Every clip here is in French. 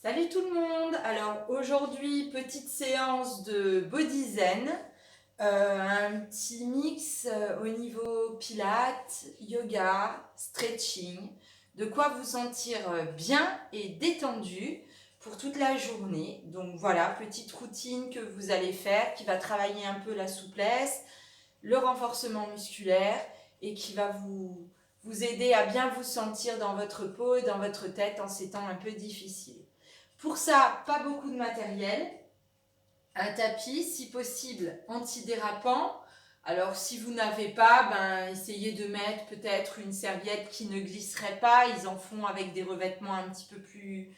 Salut tout le monde! Alors aujourd'hui, petite séance de Body Zen, un petit mix au niveau pilates, yoga, stretching, de quoi vous sentir bien et détendu pour toute la journée. Donc voilà, petite routine que vous allez faire qui va travailler un peu la souplesse, le renforcement musculaire et qui va vous aider à bien vous sentir dans votre peau et dans votre tête en ces temps un peu difficiles. Pour ça, pas beaucoup de matériel, un tapis, si possible antidérapant. Alors si vous n'avez pas, essayez de mettre peut-être une serviette qui ne glisserait pas. Ils en font avec des revêtements un petit peu plus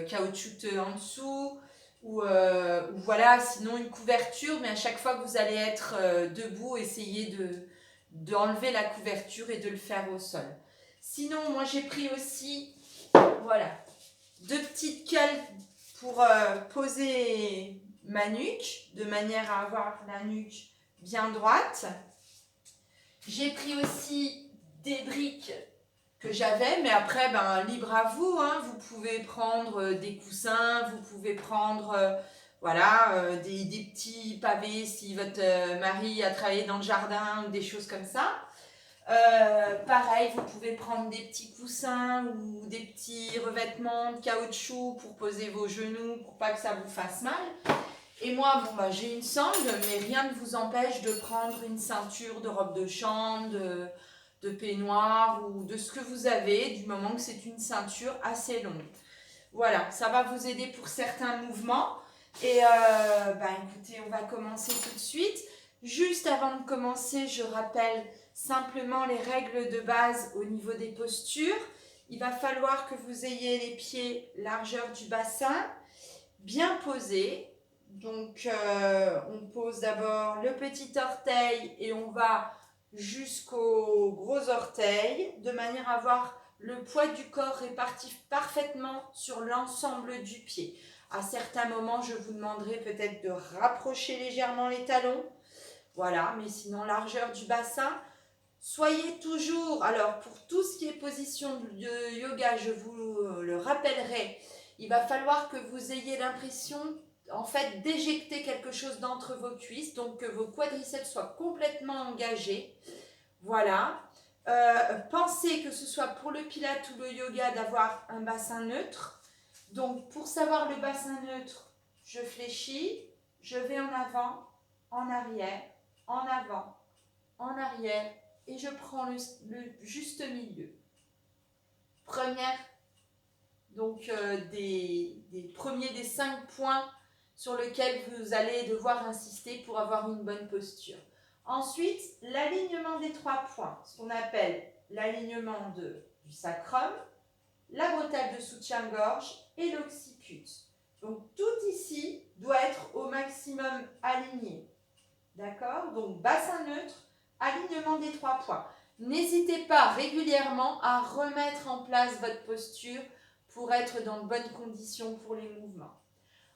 caoutchouteux en dessous. Ou voilà, sinon une couverture, mais à chaque fois que vous allez être debout, essayez d'enlever la couverture et de le faire au sol. Sinon, moi j'ai pris aussi, voilà, deux petites cales pour poser ma nuque, de manière à avoir la nuque bien droite. J'ai pris aussi des briques que j'avais, mais après, libre à vous, hein. Vous pouvez prendre des coussins, vous pouvez prendre des petits pavés si votre mari a travaillé dans le jardin ou des choses comme ça. Pareil, vous pouvez prendre des petits coussins ou des petits revêtements de caoutchouc pour poser vos genoux pour pas que ça vous fasse mal. Et moi, j'ai une sangle, mais rien ne vous empêche de prendre une ceinture de robe de chambre, de peignoir ou de ce que vous avez, du moment que c'est une ceinture assez longue. Voilà, ça va vous aider pour certains mouvements. Et écoutez, on va commencer tout de suite. Juste avant de commencer, je rappelle simplement les règles de base au niveau des postures. Il va falloir que vous ayez les pieds largeur du bassin, bien posés. Donc on pose d'abord le petit orteil et on va jusqu'au gros orteil, de manière à avoir le poids du corps réparti parfaitement sur l'ensemble du pied. À certains moments, je vous demanderai peut-être de rapprocher légèrement les talons. Voilà, mais sinon largeur du bassin. Soyez toujours, alors pour tout ce qui est position de yoga, je vous le rappellerai, il va falloir que vous ayez l'impression en fait d'éjecter quelque chose d'entre vos cuisses, donc que vos quadriceps soient complètement engagés. Voilà. Pensez que ce soit pour le pilates ou le yoga d'avoir un bassin neutre. Donc pour savoir le bassin neutre, je fléchis, je vais en avant, en arrière, en avant, en arrière et je prends le juste milieu. Première, donc des premiers des 5 points sur lesquels vous allez devoir insister pour avoir une bonne posture. Ensuite, l'alignement des 3 points, ce qu'on appelle l'alignement du sacrum, la bretelle de soutien-gorge et l'occiput. Donc tout ici doit être au maximum aligné. D'accord? Donc bassin neutre, alignement des 3 points. N'hésitez pas régulièrement à remettre en place votre posture pour être dans de bonnes conditions pour les mouvements.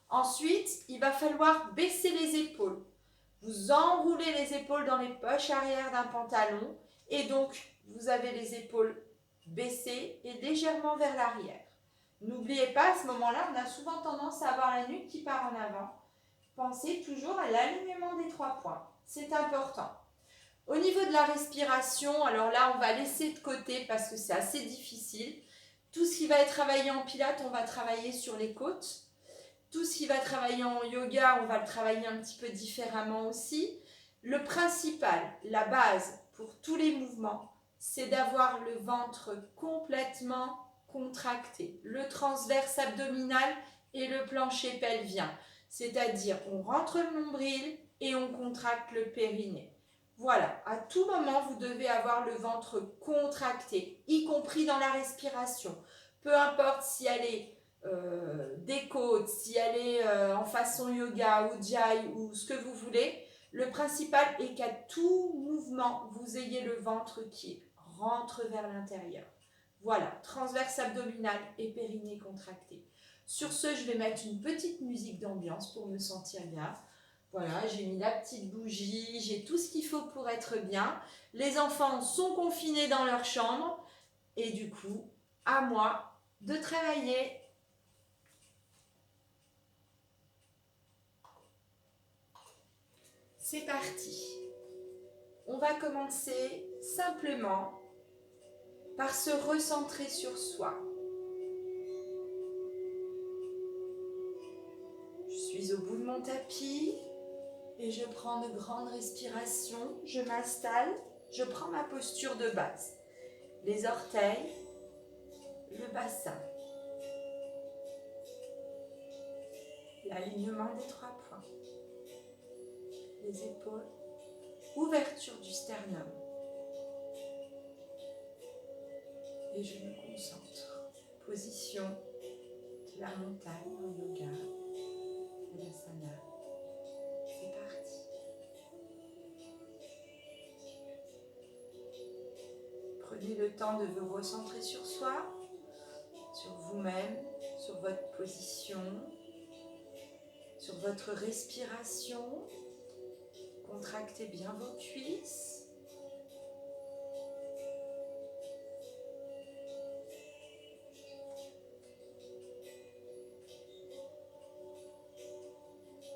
Ensuite, il va falloir baisser les épaules. Vous enroulez les épaules dans les poches arrière d'un pantalon et donc vous avez les épaules baissées et légèrement vers l'arrière. N'oubliez pas, à ce moment-là, on a souvent tendance à avoir la nuque qui part en avant. Pensez toujours à l'alignement des 3 points. C'est important. Au niveau de la respiration, alors là, on va laisser de côté parce que c'est assez difficile. Tout ce qui va être travaillé en pilates, on va travailler sur les côtes. Tout ce qui va travailler en yoga, on va le travailler un petit peu différemment aussi. Le principal, la base pour tous les mouvements, c'est d'avoir le ventre complètement contracté. Le transverse abdominal et le plancher pelvien. C'est-à-dire, on rentre le nombril et on contracte le périnée. Voilà, à tout moment, vous devez avoir le ventre contracté, y compris dans la respiration. Peu importe si elle est des côtes, si elle est en façon yoga ou jai ou ce que vous voulez, le principal est qu'à tout mouvement, vous ayez le ventre qui rentre vers l'intérieur. Voilà, transverse abdominal et périnée contracté. Sur ce, je vais mettre une petite musique d'ambiance pour me sentir bien. Voilà, j'ai mis la petite bougie, j'ai tout ce qu'il faut pour être bien. Les enfants sont confinés dans leur chambre et du coup, à moi de travailler. C'est parti. On va commencer simplement par se recentrer sur soi. Je suis au bout de mon tapis et je prends de grandes respirations. Je m'installe, je prends ma posture de base. Les orteils, le bassin, l'alignement des 3 points, les épaules, ouverture du sternum. Et je me concentre. Position de la montagne en yoga, Tadasana. C'est parti. Prenez le temps de vous recentrer sur soi, sur vous-même, sur votre position, sur votre respiration. Contractez bien vos cuisses.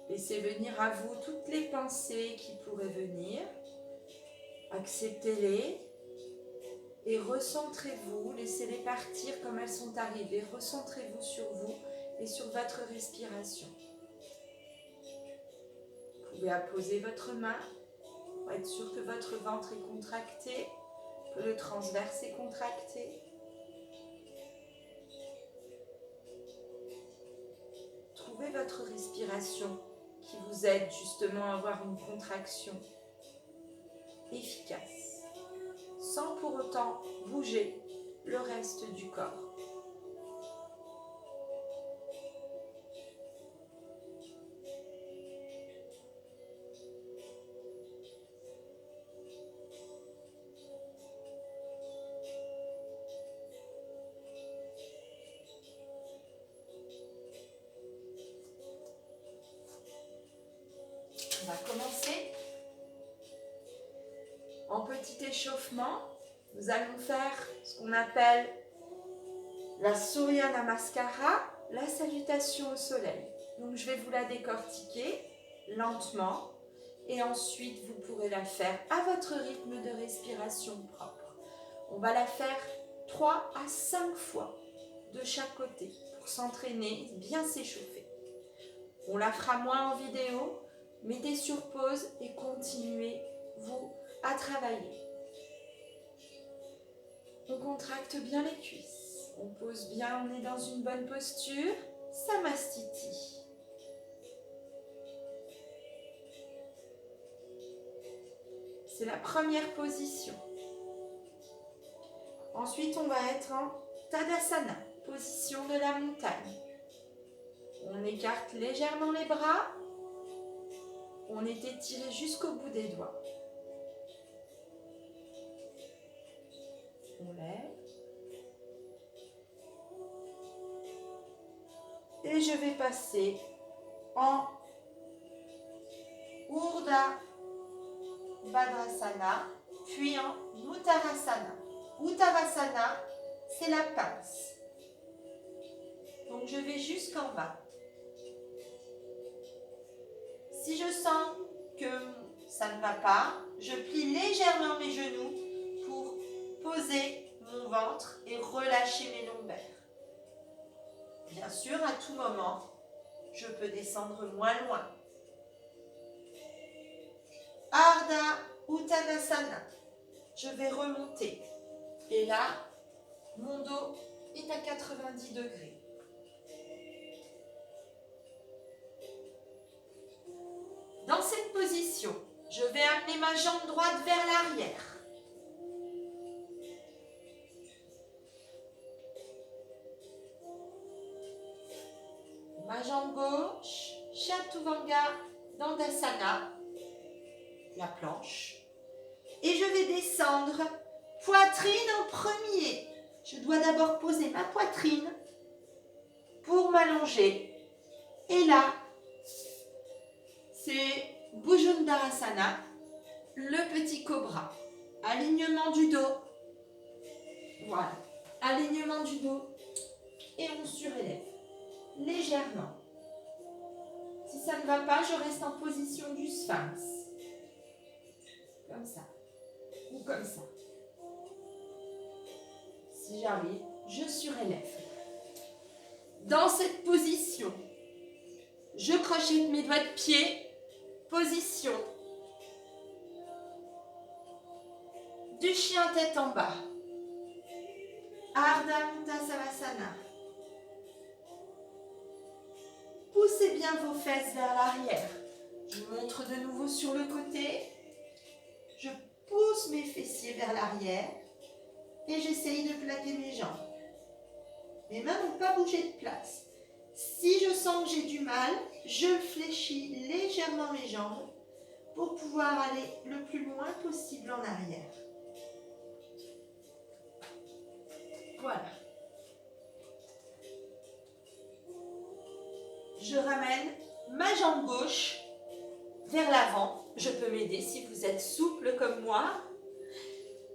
Laissez venir à vous toutes les pensées qui pourraient venir. Acceptez-les et recentrez-vous. Laissez-les partir comme elles sont arrivées. Recentrez-vous sur vous et sur votre respiration. Vous pouvez apposer votre main pour être sûr que votre ventre est contracté, que le transverse est contracté. Trouvez votre respiration qui vous aide justement à avoir une contraction efficace, sans pour autant bouger le reste du corps. On va commencer. En petit échauffement, nous allons faire ce qu'on appelle la Surya Namaskara, la salutation au soleil. Donc je vais vous la décortiquer lentement et ensuite vous pourrez la faire à votre rythme de respiration propre. On va la faire 3 à 5 fois de chaque côté pour s'entraîner, bien s'échauffer. On la fera moins en vidéo. Mettez sur pause et continuez-vous à travailler. On contracte bien les cuisses. On pose bien, on est dans une bonne posture. Samastiti. C'est la première position. Ensuite, on va être en Tadasana, position de la montagne. On écarte légèrement les bras. On est étiré jusqu'au bout des doigts. On lève. Et je vais passer en Urdhva Bhadrasana, puis en Uttanasana. Uttanasana, c'est la pince. Donc je vais jusqu'en bas. Si je sens que ça ne va pas, je plie légèrement mes genoux pour poser mon ventre et relâcher mes lombaires. Bien sûr, à tout moment, je peux descendre moins loin. Ardha Uttanasana. Je vais remonter. Et là, mon dos est à 90 degrés. Dans cette position, je vais amener ma jambe droite vers l'arrière. Ma jambe gauche, Chaturanga Dandasana, la planche. Et je vais descendre, poitrine en premier. Je dois d'abord poser ma poitrine pour m'allonger. Et là, c'est Bhujangasana, le petit cobra. Alignement du dos. Voilà. Alignement du dos. Et on surélève. Légèrement. Si ça ne va pas, je reste en position du sphinx. comme ça, ou comme ça. Si j'arrive, je surélève. Dans cette position, je crochette mes doigts de pied, position du chien tête en bas. Ardha Uttanasana. Poussez bien vos fesses vers l'arrière. Je montre de nouveau sur le côté. Je pousse mes fessiers vers l'arrière et j'essaye de plaquer mes jambes. Mes mains n'ont pas bougé de place. Si je sens que j'ai du mal, je fléchis légèrement mes jambes pour pouvoir aller le plus loin possible en arrière. Voilà. Je ramène ma jambe gauche vers l'avant. Je peux m'aider si vous êtes souple comme moi.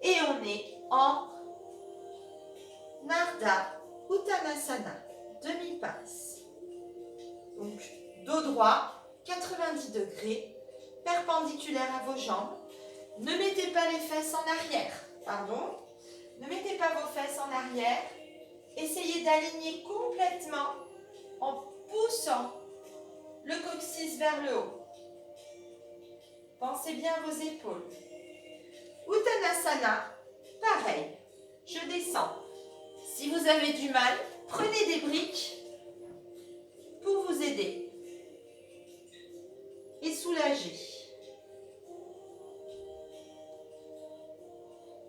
Et on est en Ardha Uttanasana, demi-passe. Donc, dos droit, 90 degrés, perpendiculaire à vos jambes. Ne mettez pas les fesses en arrière, pardon. Ne mettez pas vos fesses en arrière. Essayez d'aligner complètement en poussant le coccyx vers le haut. Pensez bien à vos épaules. Uttanasana, pareil. Je descends. Si vous avez du mal, prenez des briques pour vous aider et soulager.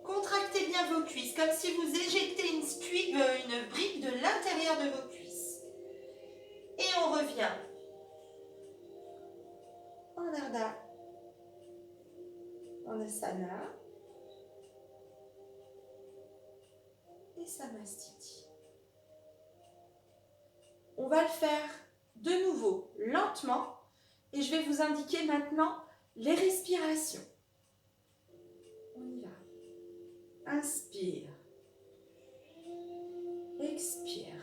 Contractez bien vos cuisses, comme si vous éjectez une brique de l'intérieur de vos cuisses. Et on revient en Ardha Uttanasana et Samastiti. On va le faire de nouveau lentement et je vais vous indiquer maintenant les respirations. On y va. Inspire. Expire.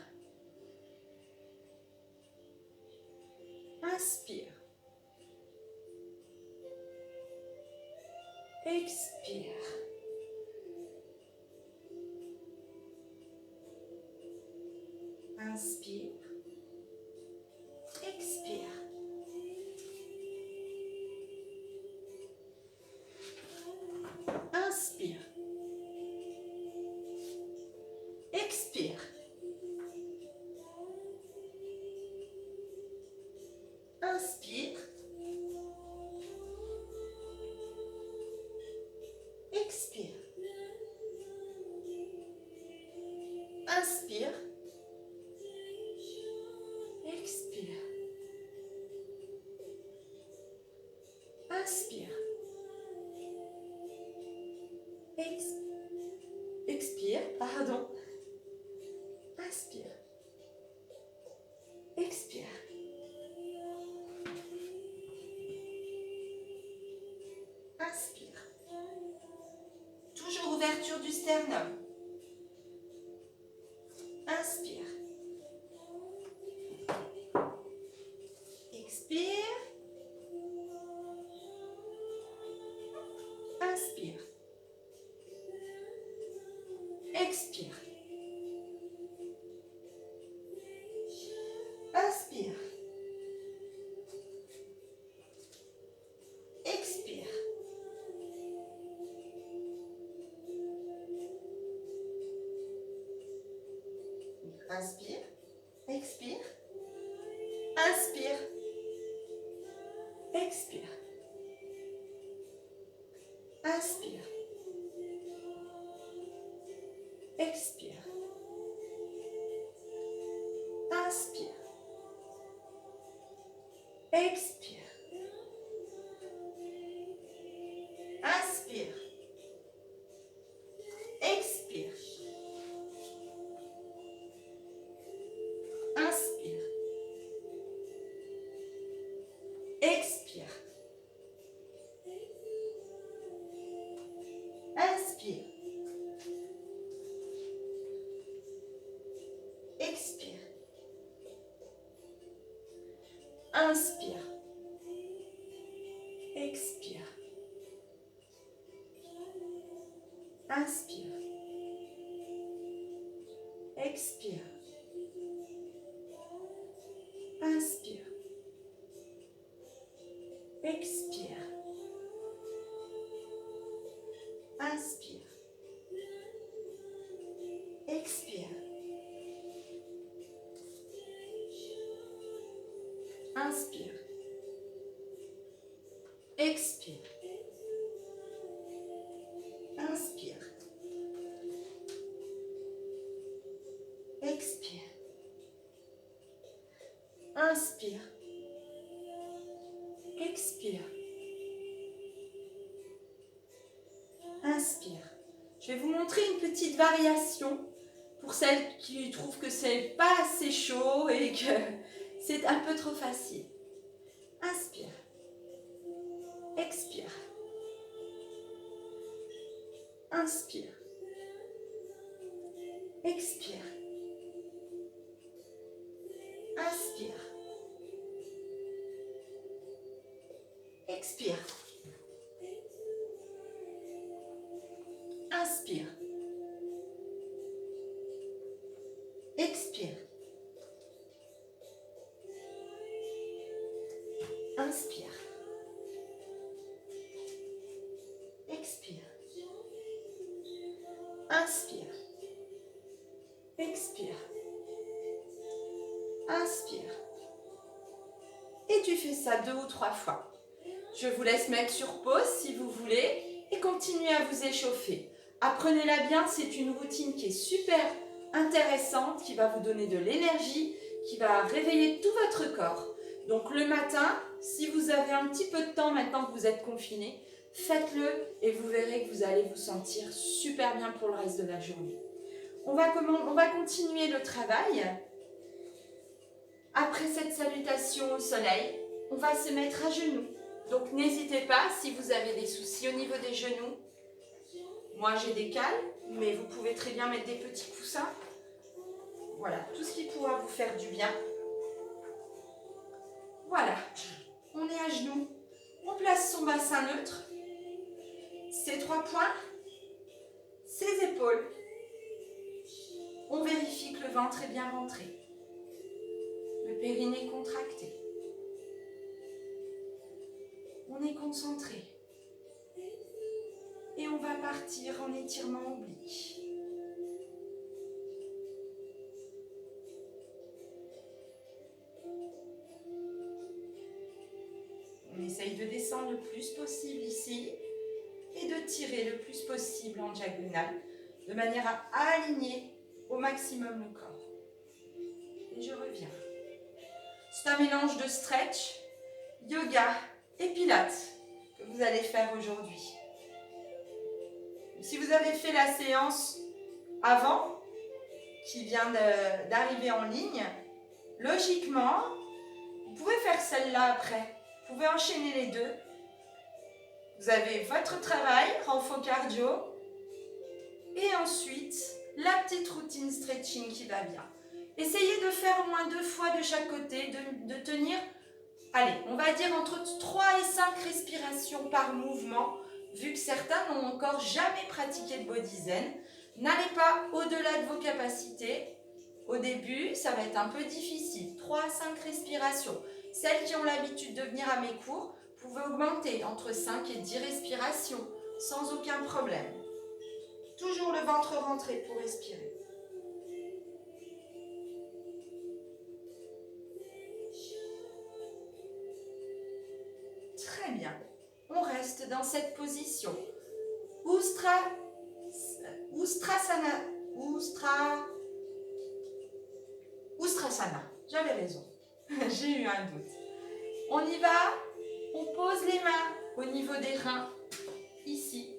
Inspire. Expire. Inspire. Expire. Inspire. Expire. Inspire. Expire. Inspire. Expire. Inspire. Expire, pardon. Inspire. Expire. Inspire. Toujours ouverture du sternum. Inspire. Expire. Inspire. Expire. Inspire. Expire. Inspire. Expire. Inspire. Expire. Inspire. Expire. Inspire. Expire. Inspire. Expire. Inspire. Expire. Inspire. Expire. Inspire. Expire. Inspire. Expire. Inspire. Expire. Inspire. Expire. Inspire. Expire. Inspire. Expire. Inspire. Expire. Inspire. Je vais vous montrer une petite variation pour celles qui trouvent que c'est pas assez chaud et que c'est un peu trop facile. Inspire. Expire. Inspire. Expire. Inspire. Expire. Inspire. Expire. Inspire. Expire. Inspire. Expire. Inspire. Et tu fais ça 2 ou 3 fois. Je vous laisse mettre sur pause si vous voulez et continuez à vous échauffer. Apprenez-la bien, c'est une routine qui est super intéressante, qui va vous donner de l'énergie, qui va réveiller tout votre corps. Donc le matin, si vous avez un petit peu de temps maintenant que vous êtes confiné, faites-le et vous verrez que vous allez vous sentir super bien pour le reste de la journée. On va continuer le travail. Après cette salutation au soleil, on va se mettre à genoux. Donc n'hésitez pas, si vous avez des soucis au niveau des genoux, moi j'ai des cales, mais vous pouvez très bien mettre des petits coussins. Voilà, tout ce qui pourra vous faire du bien. Voilà, on est à genoux, on place son bassin neutre, ses 3 poings, ses épaules. On vérifie que le ventre est bien rentré, le périnée contracté. On est concentré. Et on va partir en étirement oblique. On essaye de descendre le plus possible ici et de tirer le plus possible en diagonale de manière à aligner au maximum le corps. Et je reviens. C'est un mélange de stretch, yoga et pilates que vous allez faire aujourd'hui. Si vous avez fait la séance avant, qui vient d'arriver en ligne, logiquement, vous pouvez faire celle-là après. Vous pouvez enchaîner les deux. Vous avez votre travail, renfort cardio, et ensuite, la petite routine stretching qui va bien. Essayez de faire au moins 2 fois de chaque côté, de tenir, allez, on va dire entre 3 et 5 respirations par mouvement, vu que certains n'ont encore jamais pratiqué de Body Zen. N'allez pas au-delà de vos capacités. Au début, ça va être un peu difficile. 3 à 5 respirations. Celles qui ont l'habitude de venir à mes cours, vous pouvez augmenter entre 5 et 10 respirations, sans aucun problème. Toujours le ventre rentré pour respirer. Très bien. On reste dans cette position. Ustrasana. J'avais raison. J'ai eu un doute. On y va. On pose les mains au niveau des reins, ici.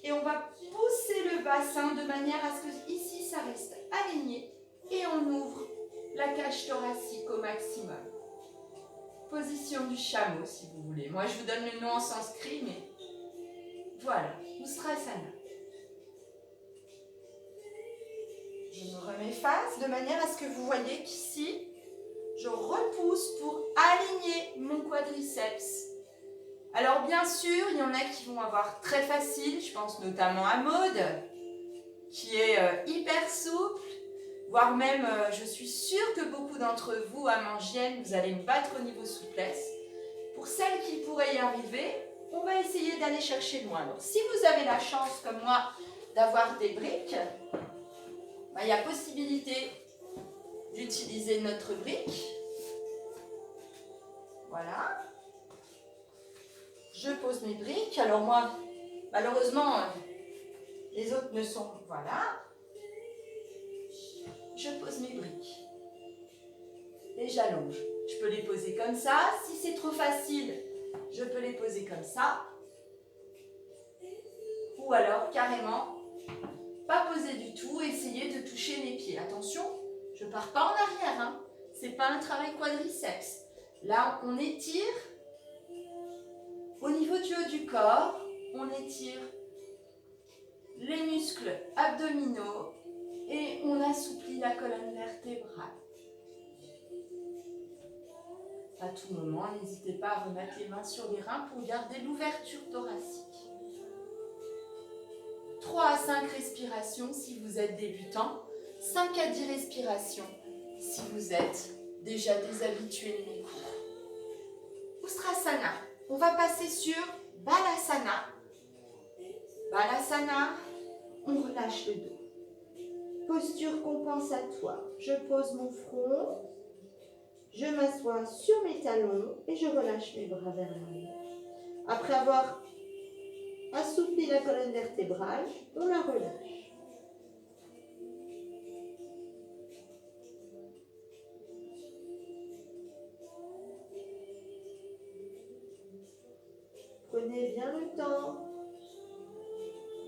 Et on va pousser le bassin de manière à ce que ici, ça reste aligné. Et on ouvre la cage thoracique au maximum. Position du chameau, si vous voulez. Moi, je vous donne le nom en sanskrit, mais voilà, Ustrasana. Je me remets face de manière à ce que vous voyez qu'ici, je repousse pour aligner mon quadriceps Alors bien sûr, il y en a qui vont avoir très facile, je pense notamment à Maude, qui est hyper souple, voire même, je suis sûre que beaucoup d'entre vous, amangiennes, vous allez me battre au niveau souplesse. Pour celles qui pourraient y arriver, on va essayer d'aller chercher loin. Alors, si vous avez la chance, comme moi, d'avoir des briques, il y a possibilité d'utiliser notre brique. Voilà. Je pose mes briques. Alors moi, malheureusement, les autres ne sont... Voilà. Je pose mes briques. Et j'allonge. Je peux les poser comme ça. Si c'est trop facile, je peux les poser comme ça. Ou alors, carrément, pas poser du tout, essayer de toucher mes pieds. Attention, je ne pars pas en arrière. Hein. Ce n'est pas un travail quadriceps. Là, on étire. Au niveau du haut du corps, on étire les muscles abdominaux et on assouplit la colonne vertébrale. À tout moment, n'hésitez pas à remettre les mains sur les reins pour garder l'ouverture thoracique. 3 à 5 respirations si vous êtes débutant, 5 à 10 respirations si vous êtes déjà des habitués de mes cours. Ustrasana. On va passer sur Balasana. Balasana, on relâche le dos. Posture compensatoire. Je pose mon front, je m'assois sur mes talons et je relâche mes bras vers l'arrière. Après avoir assoupli la colonne vertébrale, on la relâche. Prenez bien le temps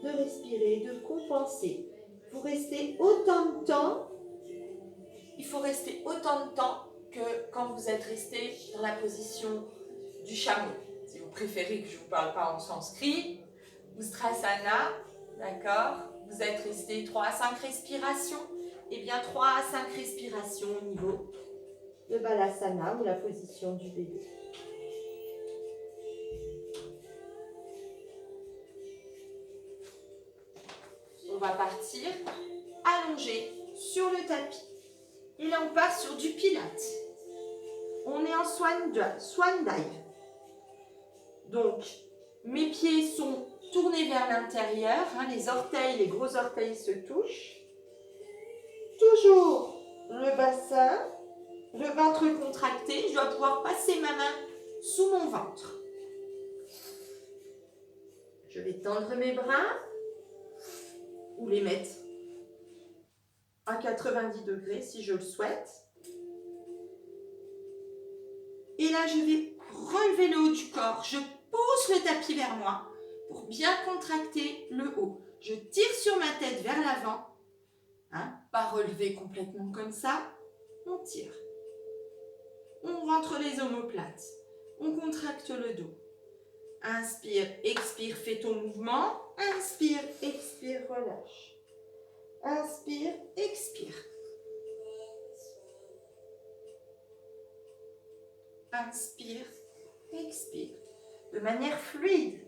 de respirer, de compenser. Vous restez autant de temps, il faut rester autant de temps que quand vous êtes resté dans la position du chameau. Si vous préférez que je ne vous parle pas en sanskrit, Ustrasana, d'accord? Vous êtes resté 3 à 5 respirations, et bien 3 à 5 respirations au niveau de Balasana ou la position du bébé. On va partir allongé sur le tapis. Et là, on part sur du Pilates. On est en Swan Dive. Donc, mes pieds sont tournés vers l'intérieur. Hein, les orteils, les gros orteils se touchent. Toujours le bassin, le ventre contracté. Je dois pouvoir passer ma main sous mon ventre. Je vais tendre mes bras ou les mettre à 90 degrés si je le souhaite. Et là, je vais relever le haut du corps. Je pousse le tapis vers moi pour bien contracter le haut. Je tire sur ma tête vers l'avant. Hein, pas relever complètement comme ça. On tire. On rentre les omoplates. On contracte le dos. Inspire, expire, fais ton mouvement. Inspire, expire, relâche. Inspire, expire. Inspire, expire. De manière fluide.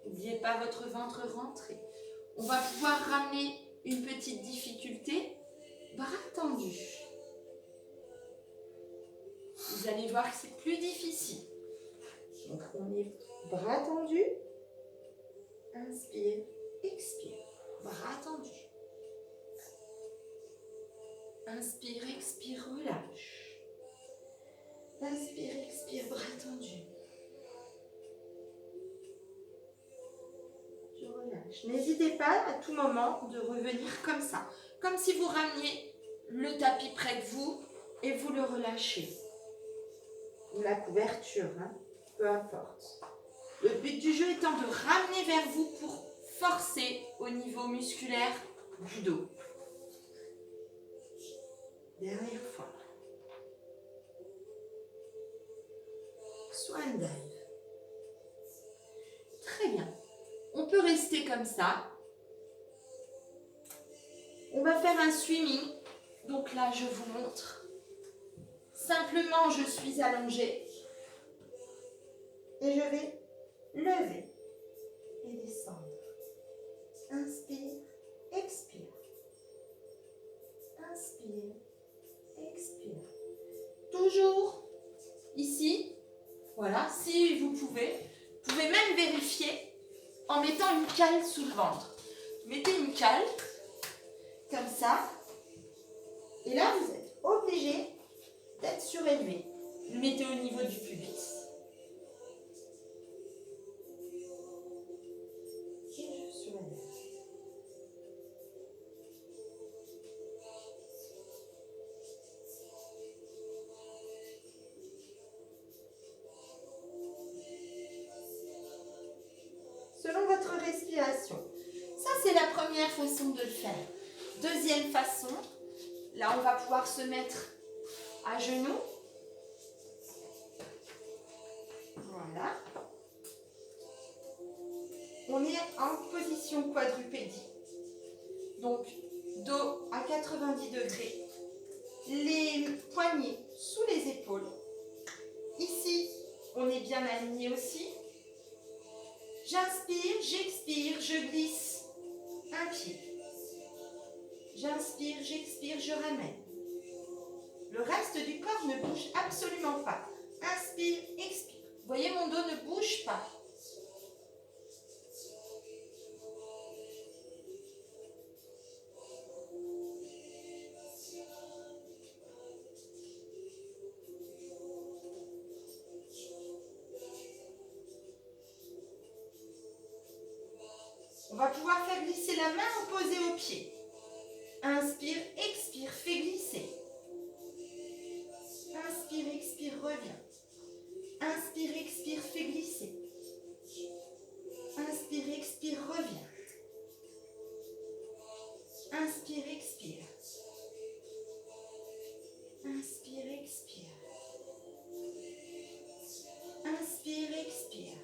N'oubliez pas votre ventre rentré. On va pouvoir ramener une petite difficulté. Bras tendus. Vous allez voir que c'est plus difficile. Donc on est bras tendus. Inspire, expire. Bras tendus. Inspire, expire, relâche. Inspire, expire, bras tendus. Je relâche. N'hésitez pas à tout moment de revenir comme ça. Comme si vous rameniez le tapis près de vous et vous le relâchez. Ou la couverture, hein, peu importe. Le but du jeu étant de ramener vers vous pour forcer au niveau musculaire du dos. Dernière fois. Spine Dive. Très bien. On peut rester comme ça. On va faire un swimming. Donc là, je vous montre. Simplement, je suis allongée. Et je vais lever et descendre. Inspire, expire. Inspire, expire. Toujours ici. Voilà, si vous pouvez. Vous pouvez même vérifier en mettant une cale sous le ventre. Mettez une cale, comme ça. Et là, vous êtes obligé d'être surélevé. Le mettez au niveau du pubis. Et je surélève. Selon votre respiration. Ça, c'est la première façon de le faire. Deuxième façon, là, on va pouvoir se mettre à genoux. Voilà. On est en position quadrupédie. Donc, dos à 90 degrés. Les poignets sous les épaules. Ici, on est bien aligné aussi. J'inspire, j'expire, je glisse un pied. J'inspire, j'expire, je ramène. Le reste du corps ne bouge absolument pas. Inspire, expire. Vous voyez, mon dos ne bouge pas. On va pouvoir faire glisser la main opposée au pied. Inspire, expire, fais glisser. Inspire, expire, reviens. Inspire, expire, fais glisser. Inspire, expire, reviens. Inspire, expire. Inspire, expire. Inspire, expire.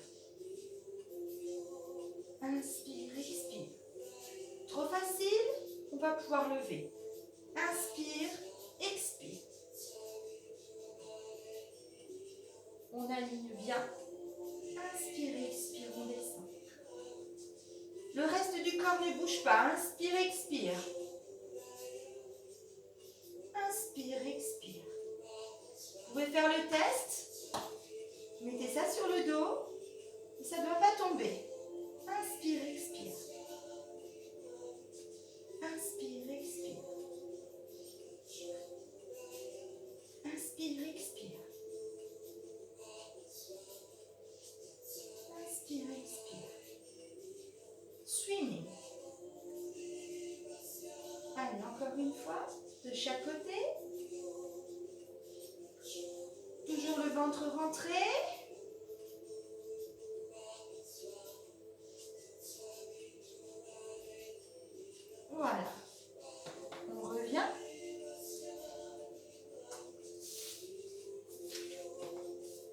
Inspire, expire. Trop facile? On va pouvoir lever. Inspire, expire. On aligne bien. Inspire, expire, on descend. Le reste du corps ne bouge pas. Inspire, expire. Inspire, expire. Vous pouvez faire le test. Mettez ça sur le dos. Et ça ne doit pas tomber. Inspire, expire. Inspire, expire. Inspire, expire. Inspire, expire. Swimming. Allez, encore une fois, de chaque côté. Toujours le ventre rentré. Voilà. On revient.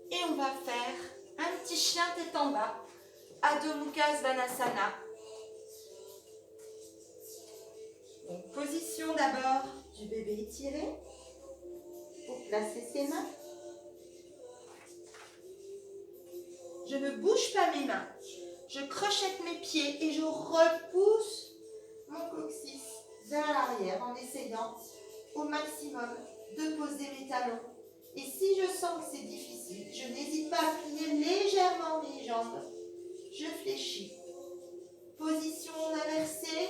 Et on va faire un petit chien tête en bas. Adho Mukha Svanasana. Donc, position d'abord du bébé étiré. Pour placer ses mains. Je ne bouge pas mes mains. Je crochette mes pieds et je repousse mon coccyx vers l'arrière en essayant au maximum de poser mes talons. Et si je sens que c'est difficile, je n'hésite pas à plier légèrement mes jambes. Je fléchis. Position inversée.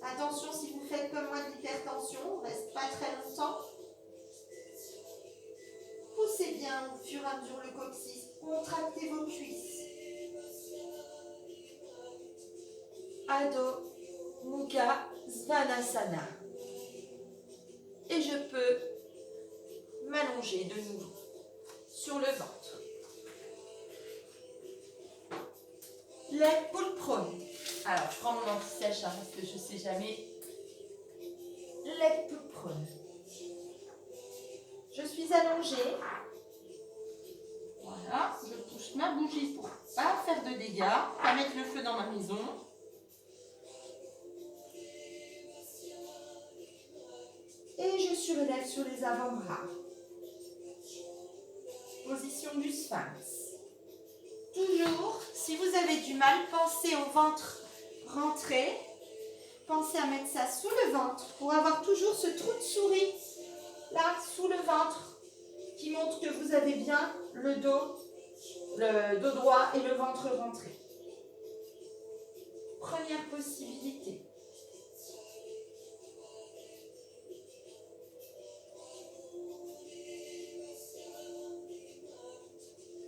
Attention si vous faites comme moi de l'hypertension, on ne reste pas très longtemps. Poussez bien au fur et à mesure le coccyx. Contractez vos cuisses. Adho Mukha Svanasana. Et je peux m'allonger de nouveau sur le ventre. Leg pull prone. Alors, je prends mon anti-sèche parce que je ne sais jamais. Leg pull prone. Je suis allongée. Voilà. Voilà, je touche ma bougie pour pas faire de dégâts, pas mettre le feu dans ma maison. Et je surélève sur les avant-bras. Position du sphinx. Toujours, si vous avez du mal, pensez au ventre rentré. Pensez à mettre ça sous le ventre pour avoir toujours ce trou de souris là, sous le ventre, qui montre que vous avez bien le dos droit et le ventre rentré. Première possibilité.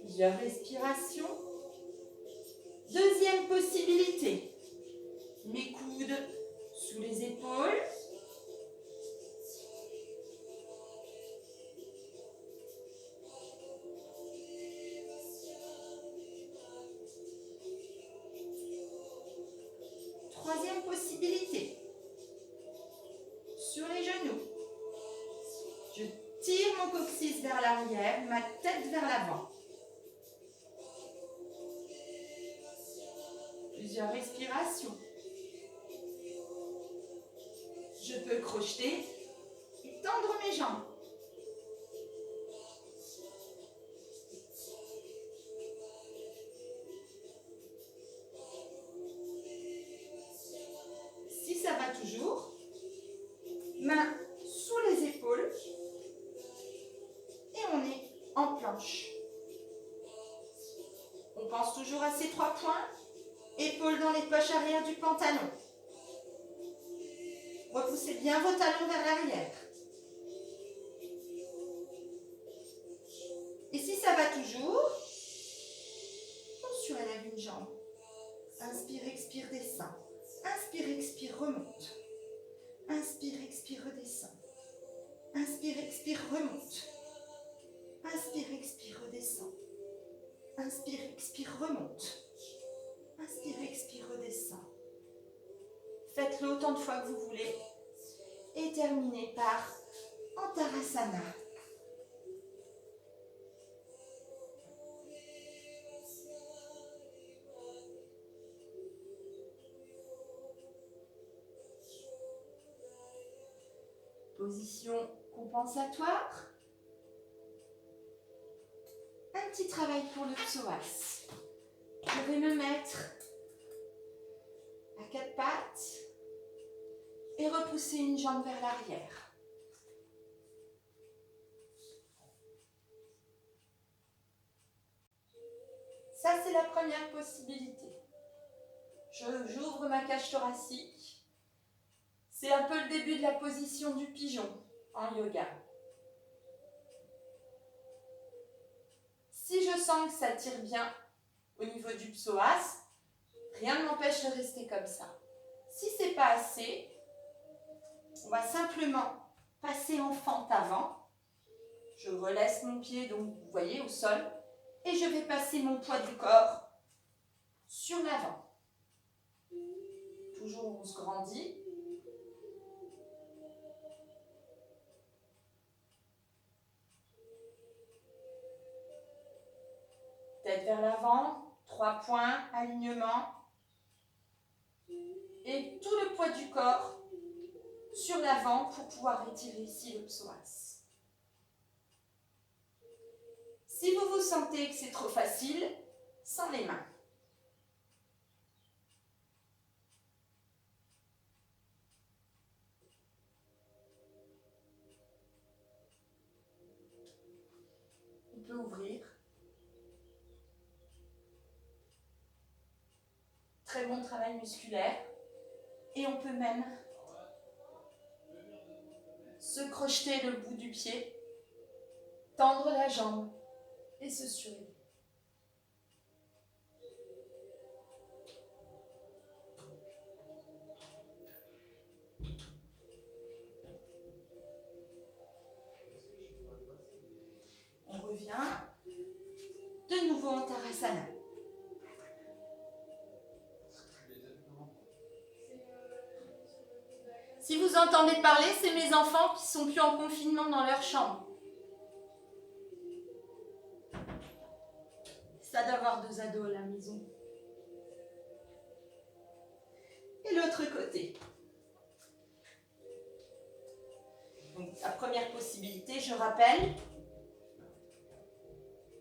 Plusieurs respirations. Deuxième possibilité. Mes coudes sous les épaules. Troisième possibilité. Sur les genoux. Je tire mon coccyx vers l'arrière, ma tête vers l'avant. Plusieurs respirations. Je peux crocheter et tendre mes jambes. Si ça va toujours, main sous les épaules et on est en planche. On pense toujours à ces 3 points. Épaules dans les poches arrière du pantalon. Repoussez bien vos talons vers l'arrière. Et si ça va toujours, on surélève une jambe. Inspire, expire, descend. Inspire, expire, remonte. Inspire, expire, redescend. Inspire, expire, remonte. Inspire, expire, redescend. Inspire, expire, remonte. Inspire, expire, redescend. Faites-le autant de fois que vous voulez. Et terminez par Antarasana. Position compensatoire. Un petit travail pour le psoas. Je vais me mettre à 4 pattes et repousser une jambe vers l'arrière. Ça, c'est la première possibilité. J'ouvre ma cage thoracique. C'est un peu le début de la position du pigeon en yoga. Si je sens que ça tire bien au niveau du psoas, rien ne m'empêche de rester comme ça. Si ce n'est pas assez, on va simplement passer en fente avant. Je relaisse mon pied, donc vous voyez, au sol. Et je vais passer mon poids du corps sur l'avant. Toujours on se grandit. Tête vers l'avant, 3 points, alignement. Et tout le poids du corps sur l'avant pour pouvoir étirer ici le psoas. Si vous vous sentez que c'est trop facile, sans les mains. On peut ouvrir. Très bon travail musculaire. Et on peut même se crocheter le bout du pied, tendre la jambe et se surélever. On revient de nouveau en Antarasana. Si vous entendez parler, c'est mes enfants qui sont plus en confinement dans leur chambre. d'avoir 2 ados à la maison. Et l'autre côté. Donc, la première possibilité, je rappelle,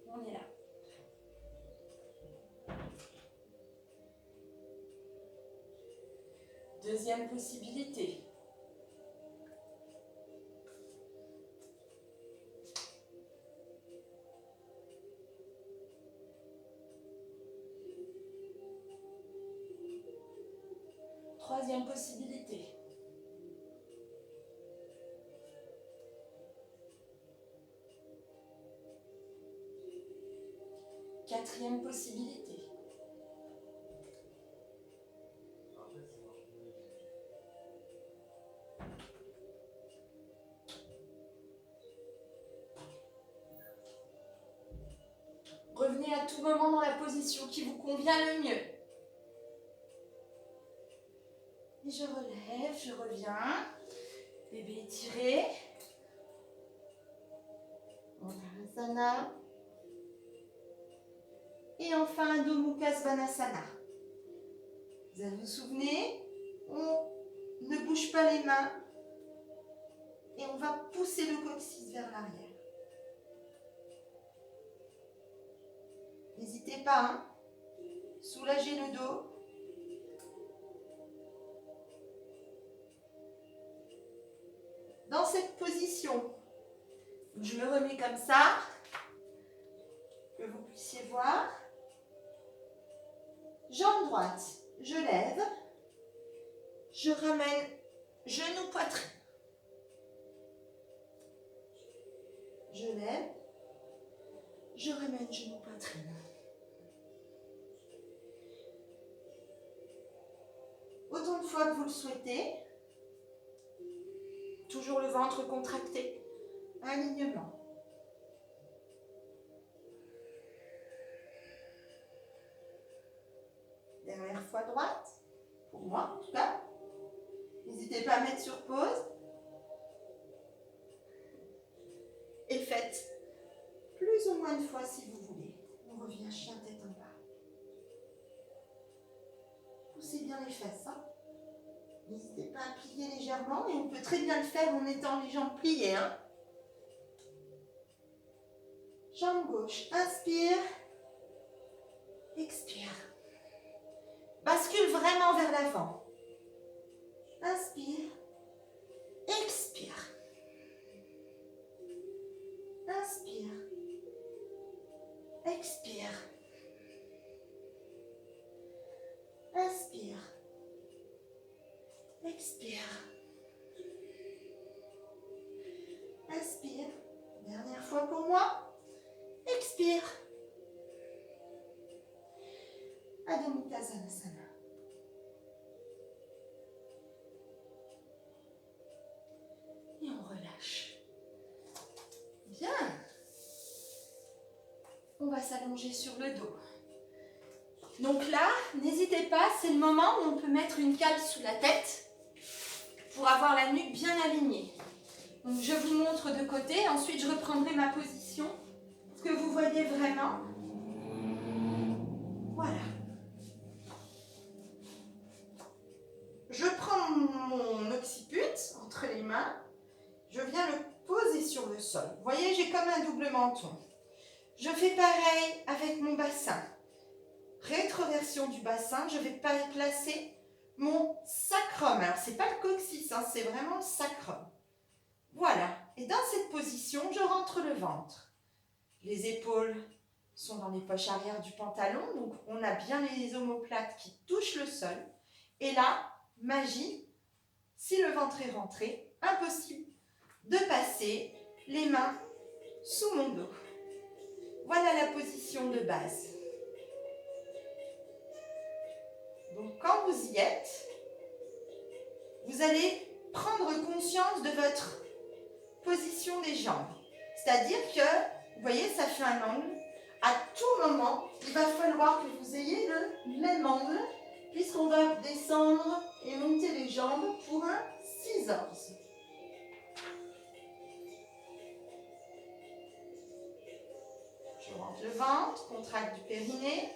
on est là. Deuxième possibilité. Troisième possibilité. Quatrième possibilité. Revenez à tout moment dans la position qui vous convient le mieux. Et je relève, je reviens. Bébé étiré. Uttanasana. Et enfin, Adho Mukha Svanasana. Vous vous souvenez, on ne bouge pas les mains et on va pousser le coccyx vers l'arrière. N'hésitez pas, hein. Soulagez le dos. Dans cette position, je me remets comme ça, que vous puissiez voir. Jambe droite, je lève, je ramène genou poitrine. Je lève, je ramène genou poitrine. Autant de fois que vous le souhaitez. Toujours le ventre contracté. Alignement. Dernière fois droite. Pour moi, en tout cas. N'hésitez pas à mettre sur pause. Et faites plus ou moins de fois si vous voulez. On revient chien tête en bas. Poussez bien les fesses. Hein. N'hésitez pas à plier légèrement. Et on peut très bien le faire en étant les jambes pliées. Hein. Jambe gauche. Inspire. Expire. Bascule vraiment vers l'avant. Inspire. Expire. Inspire. Expire. Inspire. Expire. Inspire. Dernière fois pour moi. Expire. Adho Mukha Svanasana. Et on relâche. Bien. On va s'allonger sur le dos. Donc là, n'hésitez pas, c'est le moment où on peut mettre une cale sous la tête pour avoir la nuque bien alignée. Donc je vous montre de côté, ensuite je reprendrai ma position pour que vous voyez vraiment. Voilà. Je prends mon occiput entre les mains, je viens le poser sur le sol. Vous voyez, j'ai comme un double menton. Je fais pareil avec mon bassin. Rétroversion du bassin, je vais placer mon sacrum. Alors, ce n'est pas le coccyx, hein, c'est vraiment le sacrum. Voilà. Et dans cette position, je rentre le ventre. Les épaules sont dans les poches arrière du pantalon, donc on a bien les omoplates qui touchent le sol. Et là, magie, si le ventre est rentré, impossible de passer les mains sous mon dos. Voilà la position de base. Donc quand vous y êtes, vous allez prendre conscience de votre position des jambes. C'est-à-dire que, vous voyez, ça fait un angle. À tout moment, il va falloir que vous ayez le même angle, puisqu'on va descendre et monter les jambes pour un scissors. Je rentre le ventre, décontracte du périnée.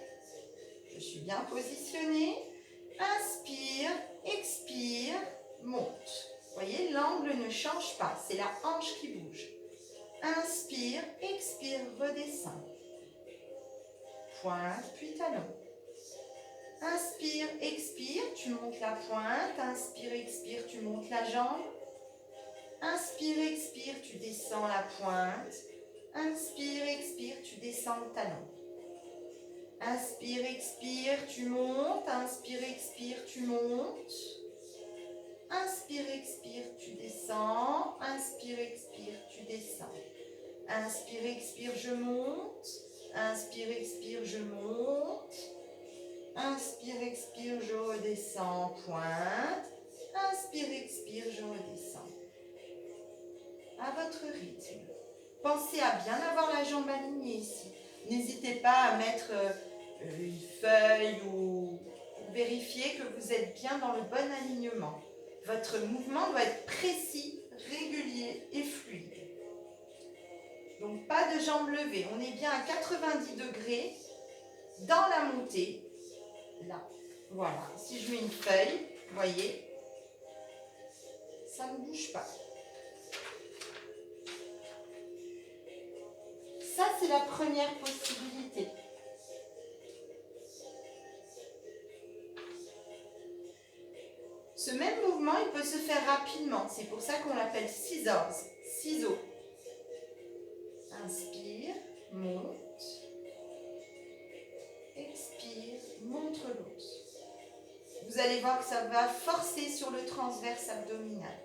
Je suis bien positionnée. Inspire, expire, monte. Vous voyez, l'angle ne change pas, c'est la hanche qui bouge. Inspire, expire, redescends. Pointe, puis talon. Inspire, expire, tu montes la pointe. Inspire, expire, tu montes la jambe. Inspire, expire, tu descends la pointe. Inspire, expire, tu descends le talon. Inspire, expire, tu montes. Inspire, expire, tu montes. Inspire, expire, tu descends. Inspire, expire, tu descends. Inspire, expire, je monte. Inspire, expire, je monte. Inspire, expire, je redescends, pointe. Inspire, expire, je redescends. À votre rythme. Pensez à bien avoir la jambe alignée ici. N'hésitez pas à mettre une feuille ou vérifier que vous êtes bien dans le bon alignement. Votre mouvement doit être précis, régulier et fluide. Donc pas de jambes levées. On est bien à 90 degrés dans la montée. Là, voilà. Si je mets une feuille, vous voyez, ça ne bouge pas. Ça, c'est la première possibilité. Ce même mouvement, il peut se faire rapidement. C'est pour ça qu'on l'appelle scissors, ciseaux. Inspire, monte. Expire, montre l'autre. Vous allez voir que ça va forcer sur le transverse abdominal.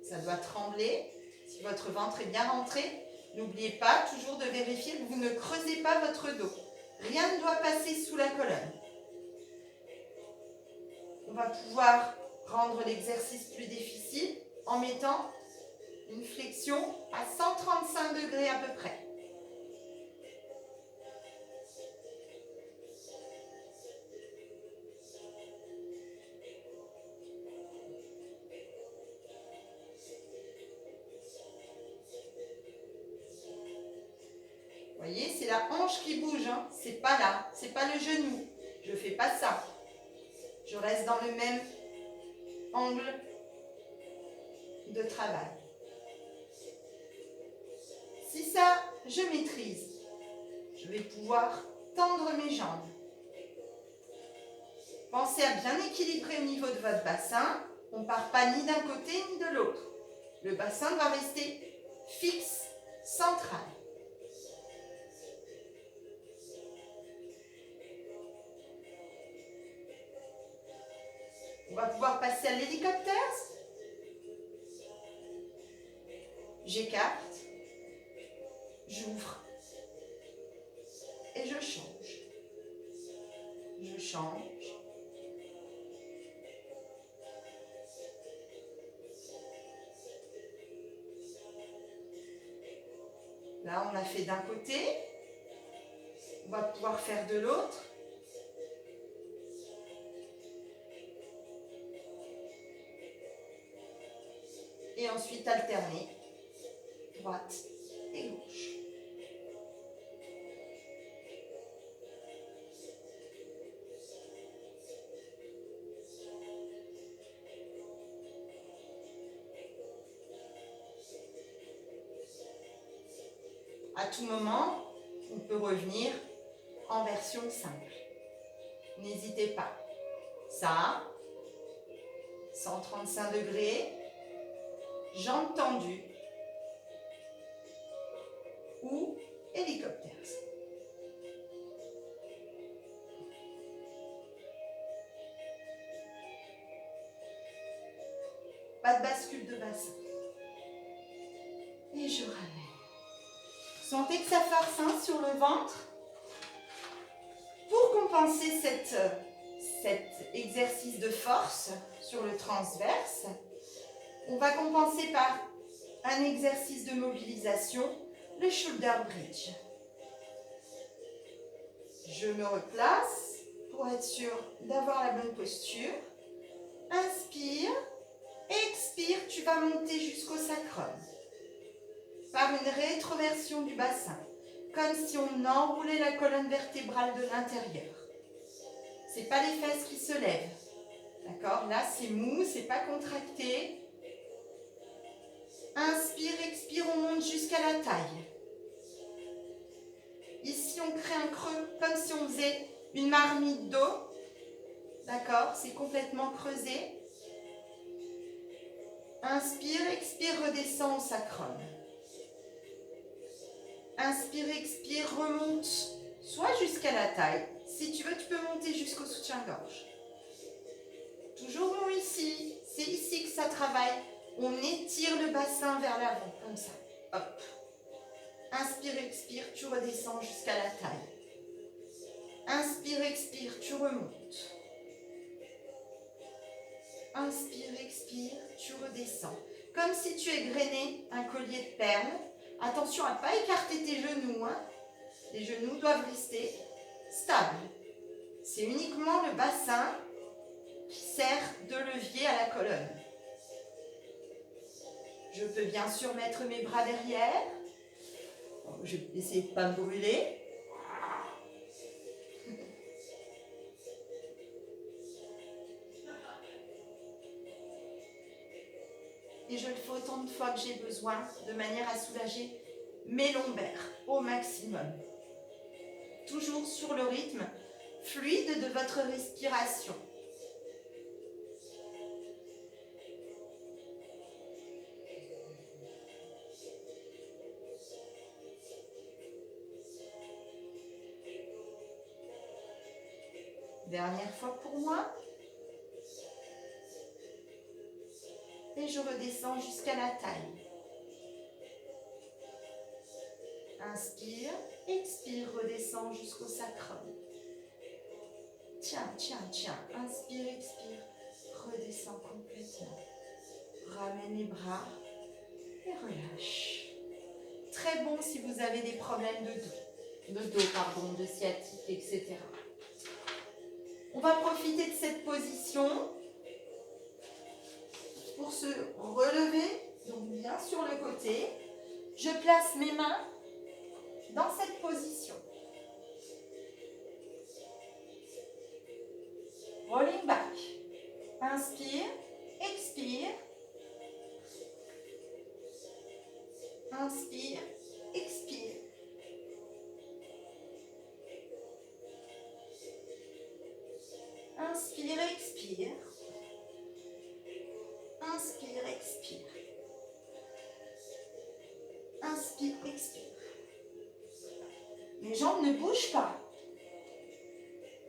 Ça doit trembler. Si votre ventre est bien rentré, n'oubliez pas toujours de vérifier que vous ne creusez pas votre dos. Rien ne doit passer sous la colonne. On va pouvoir rendre l'exercice plus difficile en mettant une flexion à 135 degrés à peu près. Vous voyez, c'est la hanche qui bouge, hein. C'est pas là, c'est pas le genou. Je ne fais pas ça. Je reste dans le même angle de travail. Si ça, je maîtrise, je vais pouvoir tendre mes jambes. Pensez à bien équilibrer au niveau de votre bassin. On ne part pas ni d'un côté ni de l'autre. Le bassin doit rester fixe, central. On va pouvoir passer à l'hélicoptère. J'écarte, j'ouvre et je change. Je change. Là, on a fait d'un côté. On va pouvoir faire de l'autre. Et ensuite alterner, droite et gauche. À tout moment, on peut revenir en version simple. N'hésitez pas. Ça, 135 degrés. Jambes tendues ou hélicoptère. Pas de bascule de bassin. Et je ramène. Sentez que ça force hein, sur le ventre. Pour compenser cet exercice de force sur le transverse, On va compenser par un exercice de mobilisation, le shoulder bridge. Je me replace pour être sûr d'avoir la bonne posture. Inspire, expire, tu vas monter jusqu'au sacrum. Par une rétroversion du bassin, comme si on enroulait la colonne vertébrale de l'intérieur. Ce n'est pas les fesses qui se lèvent. D'accord? Là, c'est mou, c'est pas contracté. Inspire, expire, on monte jusqu'à la taille. Ici, on crée un creux, comme si on faisait une marmite d'eau. D'accord? C'est complètement creusé. Inspire, expire, redescend au sacrum. Inspire, expire, remonte, soit jusqu'à la taille. Si tu veux, tu peux monter jusqu'au soutien-gorge. Toujours bon ici. C'est ici que ça travaille. On étire le bassin vers l'avant, comme ça. Hop. Inspire, expire, tu redescends jusqu'à la taille. Inspire, expire, tu remontes. Inspire, expire, tu redescends. Comme si tu égrenais un collier de perles. Attention à ne pas écarter tes genoux. Hein. Les genoux doivent rester stables. C'est uniquement le bassin qui sert de levier à la colonne. Je peux bien sûr mettre mes bras derrière. Je vais essayer de ne pas me brûler. Et je le fais autant de fois que j'ai besoin, de manière à soulager mes lombaires au maximum. Toujours sur le rythme fluide de votre respiration. Dernière fois pour moi. Et je redescends jusqu'à la taille. Inspire, expire, redescends jusqu'au sacrum. Tiens, tiens, tiens. Inspire, expire, redescends complètement. Ramène les bras et relâche. Très bon si vous avez des problèmes de sciatique, etc. On va profiter de cette position pour se relever, donc bien sur le côté. Je place mes mains dans cette position. Rolling back. Inspire, expire. Inspire, expire. Inspire, expire. Inspire, expire. Inspire, expire. Les jambes ne bougent pas.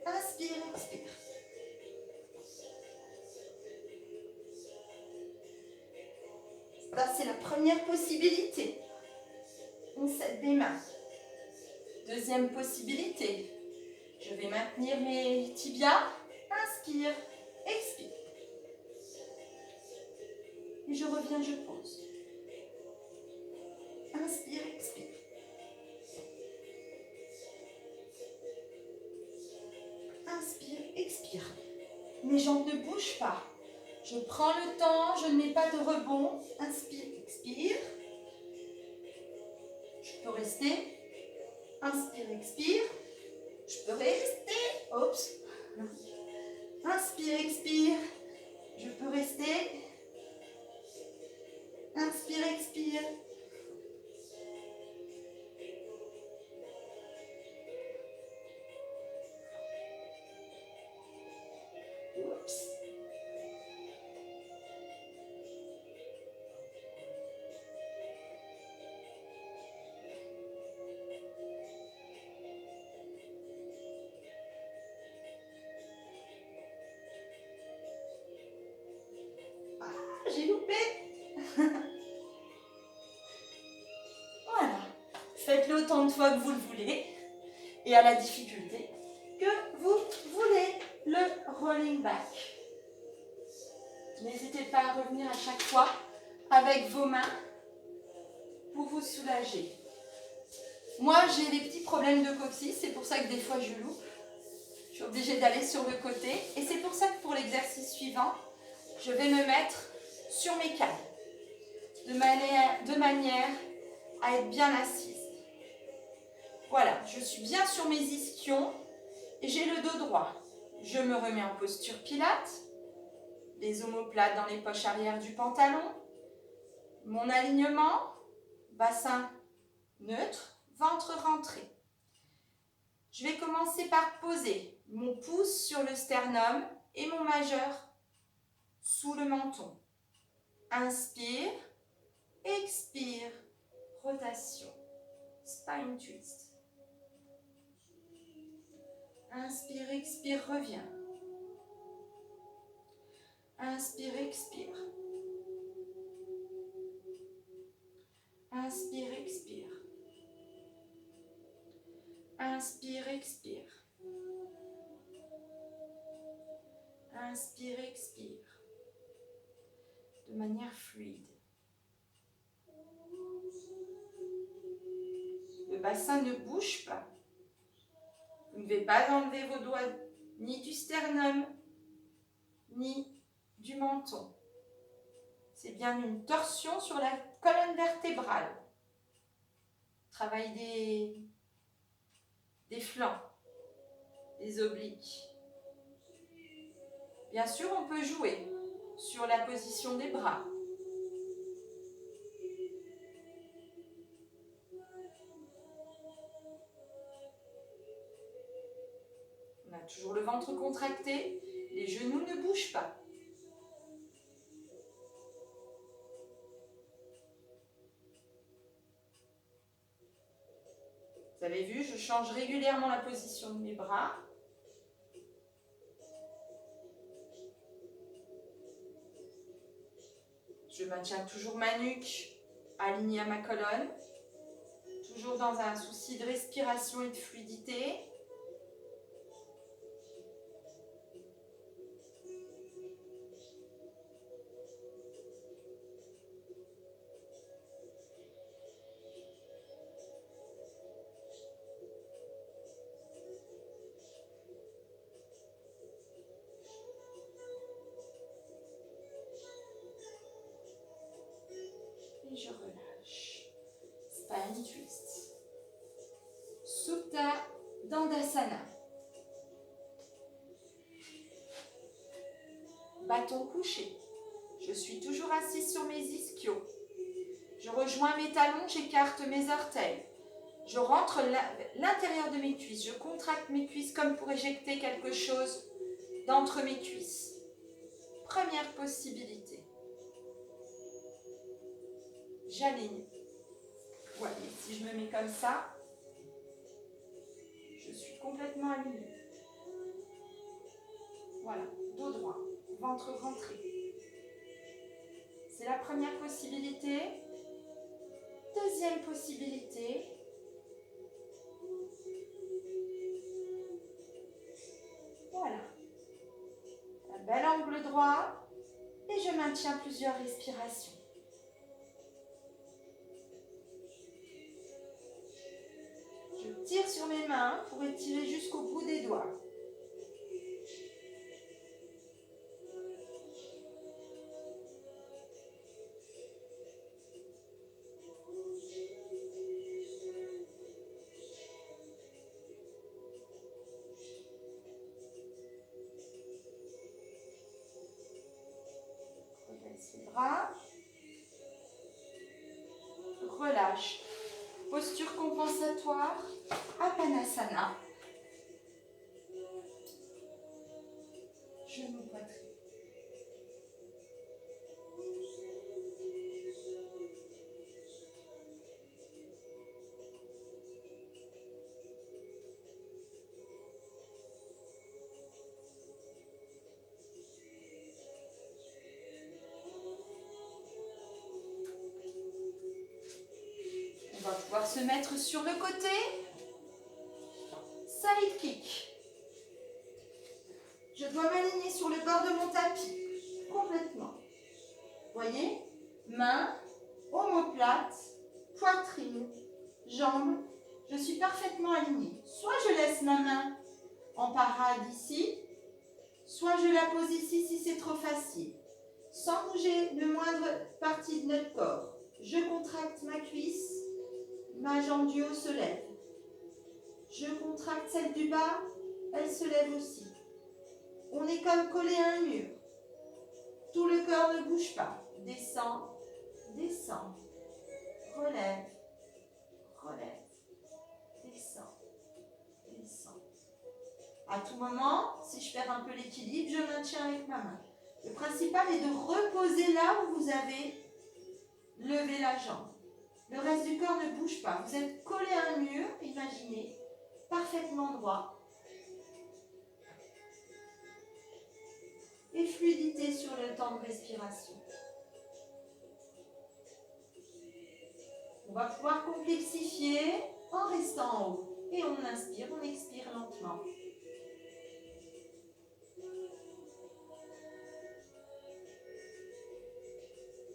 Inspire, expire. Ça, c'est la première possibilité. On s'aide des mains. Deuxième possibilité. Je vais maintenir mes tibias. Inspire, expire. Et je reviens, je pose. Inspire, expire. Inspire, expire. Mes jambes ne bougent pas. Je prends le temps, je ne mets pas de rebond. Inspire, expire. Je peux rester. Inspire, expire. Je peux rester. Oups. Inspire, expire. Je peux rester. Inspire, expire. Oups. J'ai loupé. Voilà. Faites-le autant de fois que vous le voulez et à la difficulté que vous voulez. Le rolling back. N'hésitez pas à revenir à chaque fois avec vos mains pour vous soulager. Moi, j'ai des petits problèmes de coccyx, c'est pour ça que des fois je loupe. Je suis obligée d'aller sur le côté. Et c'est pour ça que pour l'exercice suivant, je vais me mettre sur mes cannes, de manière à être bien assise. Voilà, je suis bien sur mes ischions et j'ai le dos droit. Je me remets en posture pilates, les omoplates dans les poches arrière du pantalon, mon alignement, bassin neutre, ventre rentré. Je vais commencer par poser mon pouce sur le sternum et mon majeur sous le menton. Inspire, expire, rotation, spine twist. Inspire, expire, reviens. Inspire, expire. Inspire, expire. Inspire, expire. Inspire, expire. De manière fluide. Le bassin ne bouge pas. Vous ne devez pas enlever vos doigts ni du sternum, ni du menton. C'est bien une torsion sur la colonne vertébrale. Travail des flancs, des obliques. Bien sûr, on peut jouer sur la position des bras. On a toujours le ventre contracté, les genoux ne bougent pas. Vous avez vu, je change régulièrement la position de mes bras. Je maintiens toujours ma nuque alignée à ma colonne, toujours dans un souci de respiration et de fluidité. Et je relâche. Spine twist. Supta Dandasana. Bâton couché. Je suis toujours assise sur mes ischios. Je rejoins mes talons, j'écarte mes orteils. Je rentre l'intérieur de mes cuisses. Je contracte mes cuisses comme pour éjecter quelque chose d'entre mes cuisses. Première possibilité. J'aligne. Voyez, si je me mets comme ça, je suis complètement alignée. Voilà, dos droit, ventre rentré. C'est la première possibilité. Deuxième possibilité. Voilà. Un bel angle droit et je maintiens plusieurs respirations. Je tire sur mes mains pour étirer jusqu'au bout des doigts. Rebaisse les bras. Relâche. Posture compensatoire, Apanasana. Genou poitrine. On va pouvoir se mettre sur le côté. Side kick. Je dois m'aligner sur le bord de mon tapis. Complètement. Voyez, Mains, omoplate, poitrine, jambes. Je suis parfaitement alignée. Soit je laisse ma main en parade ici, soit je la pose ici si c'est trop facile. Sans bouger le moindre partie de notre corps. Je contracte ma cuisse, ma jambe du haut se lève. Je contracte celle du bas, elle se lève aussi. On est comme collé à un mur. Tout le corps ne bouge pas. Descend, descend, relève, relève, descend, descend. À tout moment, si je perds un peu l'équilibre, je maintiens avec ma main. Le principal est de reposer là où vous avez levé la jambe. Le reste du corps ne bouge pas. Vous êtes collé à un mur, imaginez, parfaitement droit. Et fluidité sur le temps de respiration. On va pouvoir complexifier en restant en haut. Et on inspire, on expire lentement.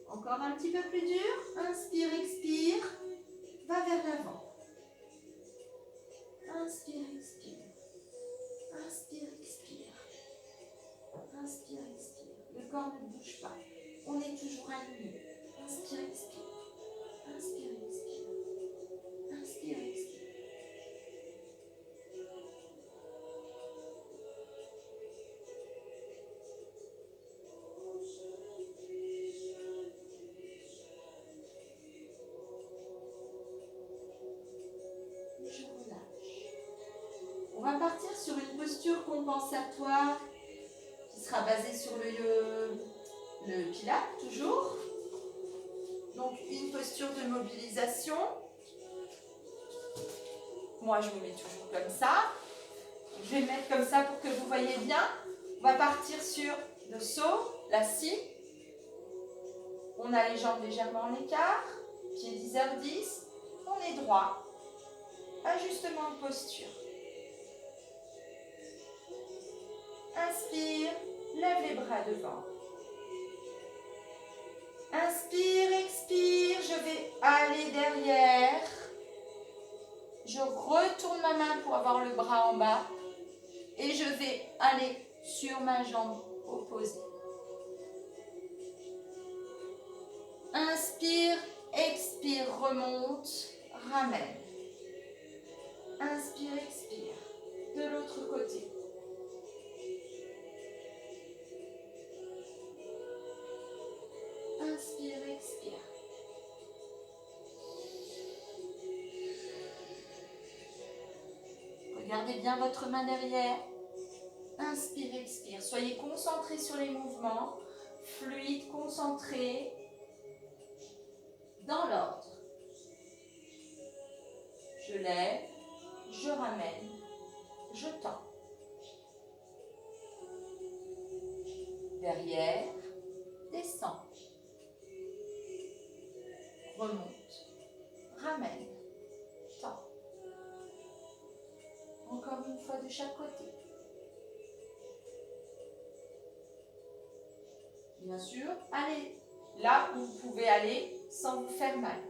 Encore un petit peu plus dur. Inspire, expire. Va vers l'avant. Inspire, expire. Inspire, expire. Inspire, expire. Le corps ne bouge pas. On est toujours aligné. Inspire, expire. Inspire, expire. Inspire, expire. Je relâche. On va partir sur une posture compensatoire qui sera basée sur le pilate, toujours. Donc, une posture de mobilisation. Moi, je me mets toujours comme ça. Je vais me mettre comme ça pour que vous voyez bien. On va partir sur le saut, la scie. On a les jambes légèrement en écart. Pieds 10h10. On est droit. Ajustement de posture. Inspire, lève les bras devant. Inspire, expire, je vais aller derrière. Je retourne ma main pour avoir le bras en bas. Et je vais aller sur ma jambe opposée. Inspire, expire, remonte, ramène. Inspire, expire. De l'autre côté. Inspire, expire. Regardez bien votre main derrière. Inspire, expire. Soyez concentrés sur les mouvements. Fluide, concentré. Dans l'ordre. Je lève, je ramène, je tends. Derrière, descend. Remonte, ramène, tend. Encore une fois de chaque côté. Bien sûr, allez là où vous pouvez aller sans vous faire mal.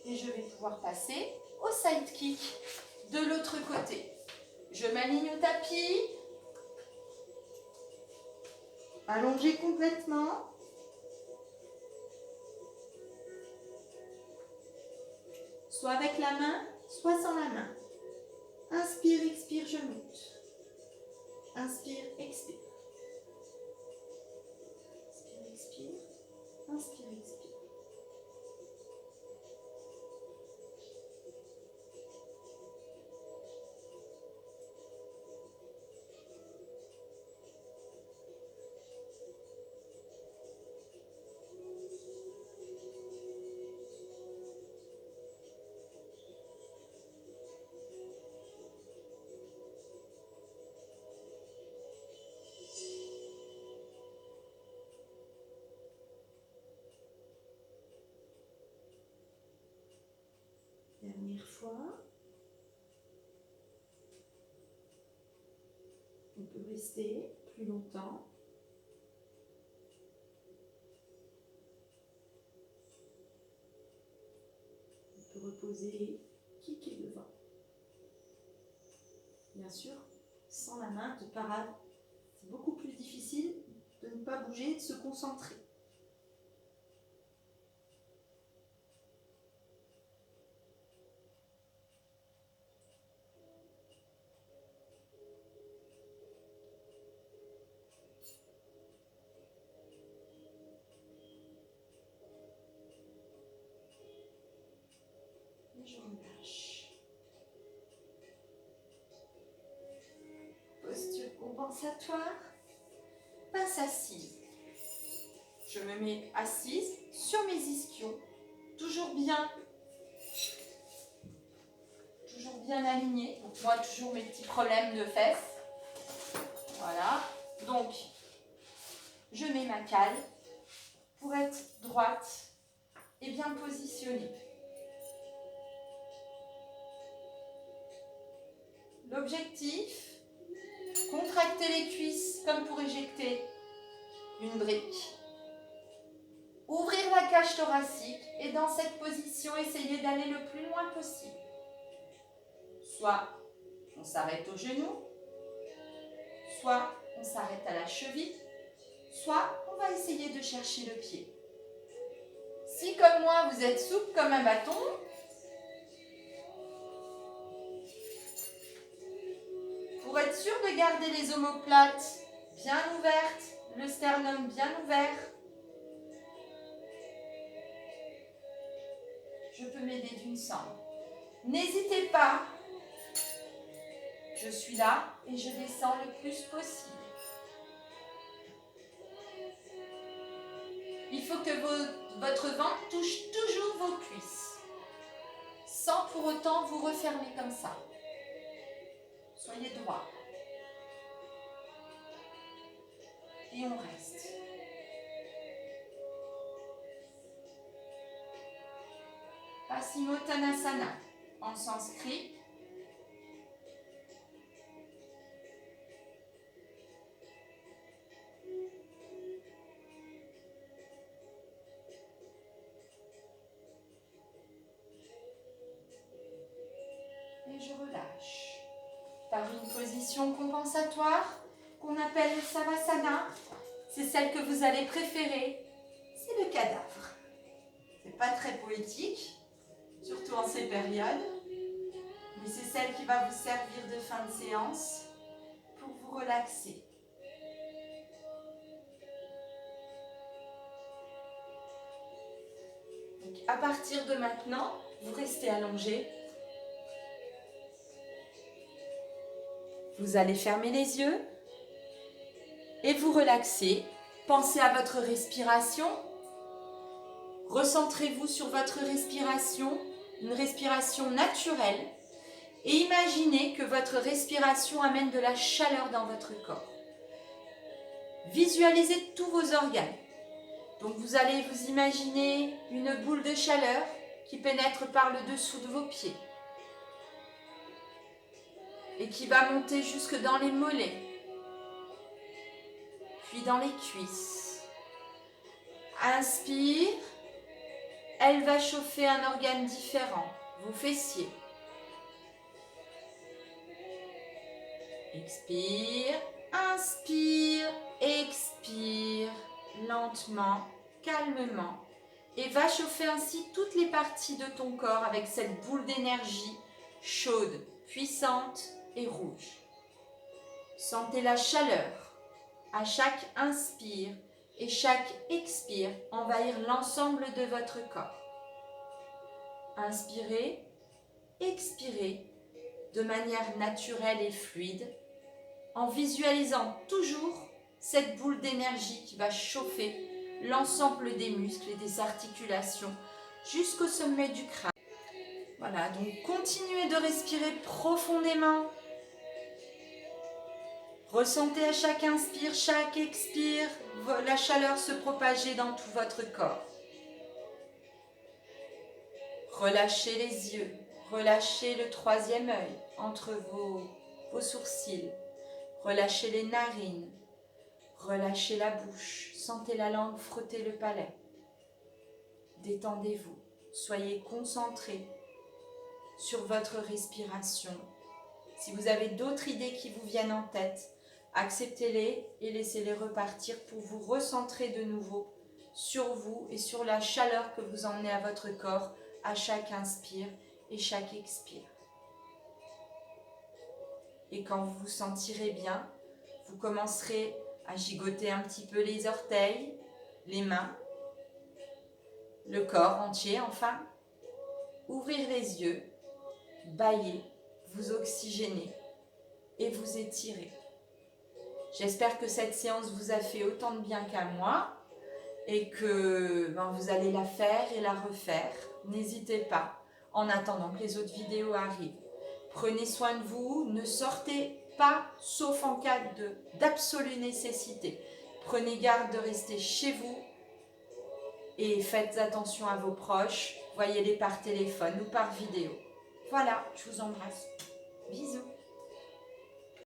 Et je vais pouvoir passer au side kick de l'autre côté. Je m'aligne au tapis. Allongé complètement. Soit avec la main, soit sans la main. Inspire, expire, je monte. Inspire, expire. Inspire, expire. Inspire, expire. première fois. On peut rester plus longtemps. On peut reposer, kicker devant. Bien sûr, sans la main de parade, c'est beaucoup plus difficile de ne pas bouger, de se concentrer. Et je relâche. Posture compensatoire. Pince assise. Je me mets assise sur mes ischions, toujours bien alignée. Donc moi, toujours mes petits problèmes de fesses. Voilà. Donc, je mets ma cale pour être droite et bien positionnée. L'objectif, contracter les cuisses comme pour éjecter une brique. Ouvrir la cage thoracique et dans cette position, essayer d'aller le plus loin possible. Soit on s'arrête au genou, soit on s'arrête à la cheville, soit on va essayer de chercher le pied. Si comme moi vous êtes souple comme un bâton, pour être sûr de garder les omoplates bien ouvertes, le sternum bien ouvert, je peux m'aider d'une sangle. N'hésitez pas, je suis là et je descends le plus possible. Il faut que votre ventre touche toujours vos cuisses, sans pour autant vous refermer comme ça. Soyez droit. Et on reste. Paschimottanasana en sanskrit. Et je relâche. Par une position compensatoire qu'on appelle le savasana. C'est celle que vous allez préférer. C'est le cadavre. C'est pas très poétique, surtout en ces périodes. Mais c'est celle qui va vous servir de fin de séance pour vous relaxer. Donc, à partir de maintenant, vous restez allongé. Vous allez fermer les yeux et vous relaxer. Pensez à votre respiration. Recentrez-vous sur votre respiration, une respiration naturelle. Et imaginez que votre respiration amène de la chaleur dans votre corps. Visualisez tous vos organes. Donc vous allez vous imaginer une boule de chaleur qui pénètre par le dessous de vos pieds et qui va monter jusque dans les mollets, puis dans les cuisses. Inspire, elle va chauffer un organe différent, vos fessiers. Expire, inspire, expire, lentement, calmement. Et va chauffer ainsi toutes les parties de ton corps avec cette boule d'énergie chaude, puissante et rouge. Sentez la chaleur à chaque inspire et chaque expire envahir l'ensemble de votre corps. Inspirez, expirez de manière naturelle et fluide en visualisant toujours cette boule d'énergie qui va chauffer l'ensemble des muscles et des articulations jusqu'au sommet du crâne. Voilà, donc continuez de respirer profondément. Ressentez à chaque inspire, chaque expire, la chaleur se propager dans tout votre corps. Relâchez les yeux, Relâchez le troisième œil entre vos sourcils. Relâchez les narines. Relâchez la bouche. Sentez la langue frotter le palais. Détendez-vous. Soyez concentrés sur votre respiration. Si vous avez d'autres idées qui vous viennent en tête, acceptez-les et laissez-les repartir pour vous recentrer de nouveau sur vous et sur la chaleur que vous emmenez à votre corps à chaque inspire et chaque expire. Et quand vous vous sentirez bien, vous commencerez à gigoter un petit peu les orteils, les mains, le corps entier enfin. Ouvrir les yeux, bâiller, vous oxygéner et vous étirer. J'espère que cette séance vous a fait autant de bien qu'à moi et que vous allez la faire et la refaire. N'hésitez pas, en attendant que les autres vidéos arrivent. Prenez soin de vous, ne sortez pas sauf en cas d'absolue nécessité. Prenez garde de rester chez vous et faites attention à vos proches. Voyez-les par téléphone ou par vidéo. Voilà, je vous embrasse. Bisous.